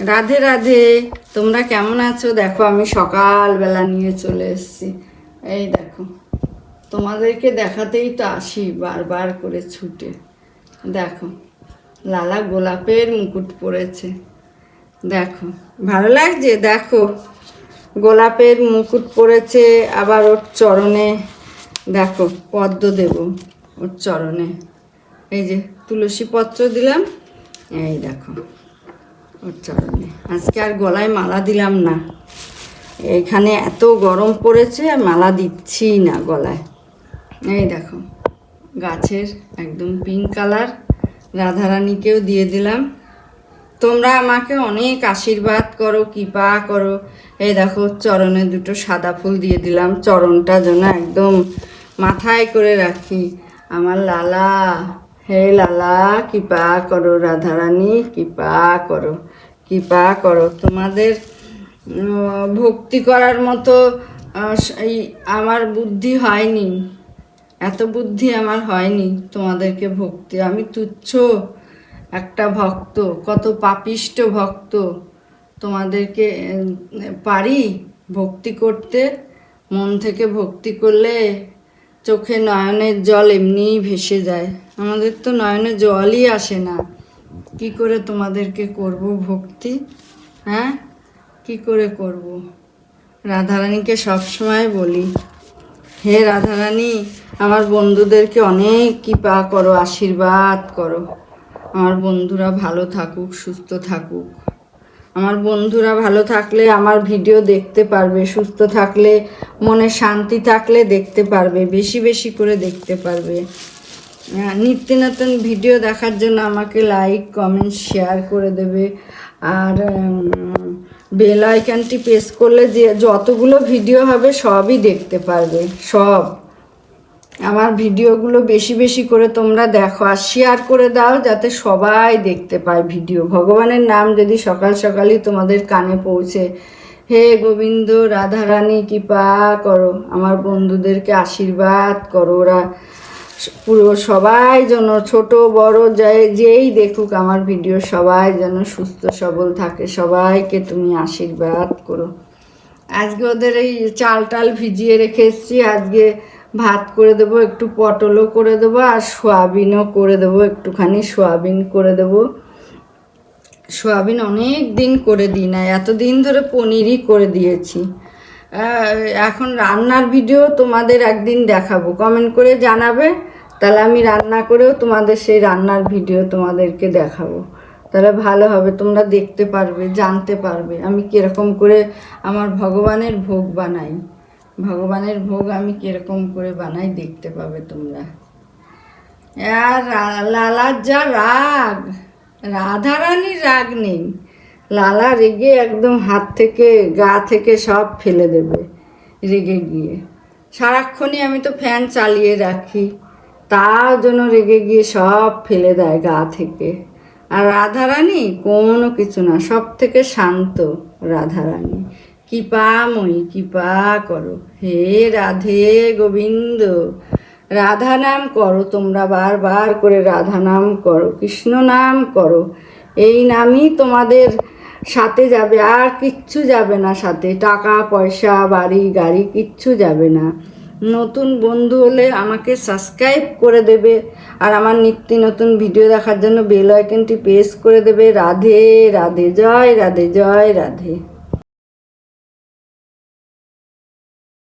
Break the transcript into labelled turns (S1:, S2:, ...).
S1: রাধে রাধে। তোমরা কেমন আছো? দেখো আমি সকালবেলা নিয়ে চলে এসেছি। এই দেখো, তোমাদেরকে দেখাতেই তো আসি বারবার করে ছুটে। দেখো, লালা গোলাপের মুকুট পরেছে। দেখো, ভালো লাগছে? দেখো, গোলাপের মুকুট পরেছে। আবার ওর চরণে দেখো পদ্ম দেব ওর চরণে। এই যে তুলসী পত্র দিলাম, এই দেখো ওর চরণে। আজকে আর গলায় মালা দিলাম না, এখানে এত গরম পড়েছে আর মালা দিচ্ছি না গলায়। এই দেখো, গাছের একদম পিঙ্ক কালার রাধারানীকেও দিয়ে দিলাম। তোমরা আমাকে অনেক আশীর্বাদ করো, কৃপা করো। এই দেখো, চরণে দুটো সাদা ফুল দিয়ে দিলাম, চরণটা যেন একদম মাথায় করে রাখি। আমার লালা, হে লালা কৃপা করো, রাধারানী কৃপা করো, কৃপা করো। তোমাদের ভক্তি করার মতো এই আমার বুদ্ধি হয়নি, এত বুদ্ধি আমার হয়নি তোমাদেরকে ভক্তি। আমি তুচ্ছ একটা ভক্ত, কত পাপিষ্ট ভক্ত। তোমাদেরকে পারি ভক্তি করতে? মন থেকে ভক্তি করলে চোখে নয়নের জল এমনিই ভেসে যায়। আমাদের তো নয়নে জলই আসে না, কি করে তোমাদেরকে করব ভক্তি? হ্যাঁ, কি করে করব? রাধারানীকে সবসময় বলি, হে রাধারানী, আমার বন্ধুদেরকে অনেক কৃপা করো, আশীর্বাদ করো। আমার বন্ধুরা ভালো থাকুক, সুস্থ থাকুক। আমার বন্ধুরা ভালো থাকলে আমার ভিডিও দেখতে পারবে, সুস্থ থাকলে, মনে শান্তি থাকলে দেখতে পারবে, বেশি বেশি করে দেখতে পারবে। নিত্য নতুন ভিডিও দেখার জন্য আমাকে লাইক, কমেন্ট, শেয়ার করে দেবে। আর বেল আইকনটি প্রেস করলে যে যতগুলো ভিডিও হবে সবই দেখতে পারবে, সব। আমার ভিডিওগুলো বেশি বেশি করে তোমরা দেখো আর শেয়ার করে দাও, যাতে সবাই দেখতে পায় ভিডিও। ভগবানের নাম যদি সকাল সকালই তোমাদের কানে পৌঁছে। হে গোবিন্দ, রাধারানী কৃপা করো, আমার বন্ধুদেরকে আশীর্বাদ করো। ওরা পুরো সবাই যেন, ছোট বড় যেই দেখুক আমার ভিডিও, সবাই যেন সুস্থ সবল থাকে। সবাইকে তুমি আশীর্বাদ করো। আজকে ওদের এই চাল টাল ভিজিয়ে রেখে এসেছি, আজকে ভাত করে দেবো, একটু পটলও করে দেবো, আর সোয়াবিনও করে দেবো, একটুখানি সোয়াবিন করে দেবো। সোয়াবিন অনেক দিন করে দিই না, এতদিন ধরে পনিরই করে দিয়েছি। এখন রান্নার ভিডিও তোমাদের একদিন দেখাবো, কমেন্ট করে জানাবে, তাহলে আমি রান্না করেও তোমাদের সেই রান্নার ভিডিও তোমাদেরকে দেখাবো। তাহলে ভালো হবে, তোমরা দেখতে পারবে, জানতে পারবে আমি কীরকম করে আমার ভগবানের ভোগ বানাই। ভগবানের ভোগ আমি কীরকম করে বানাই দেখতে পাবে তোমরা। আর লালার যা রাগ, রাধারানীর রাগ নেই। লালা রেগে একদম হাত থেকে, গা থেকে সব ফেলে দেবে রেগে গিয়ে। সারাক্ষণই আমি তো ফ্যান চালিয়ে রাখি, তার জন্য রেগে গিয়ে সব ফেলে দেয় গা থেকে। আর রাধারানী কোনো কিছু না, সব থেকে শান্ত রাধারানী। কৃপাময়ী, কৃপা করো। হে রাধে গোবিন্দ, রাধা নাম করো তোমরা, বারবার করে রাধা নাম করো, কৃষ্ণ নাম করো। এই নামই তোমাদের সাথে যাবে, আর কিচ্ছু যাবে না সাথে। টাকা পয়সা, বাড়ি গাড়ি কিচ্ছু যাবে না। নতুন বন্ধু হলে আমাকে সাবস্ক্রাইব করে দেবে, আর আমার নিত্য নতুন ভিডিও দেখার জন্য বেল আইকনটি প্রেস করে দেবে। রাধে রাধে, জয় রাধে, জয় রাধে।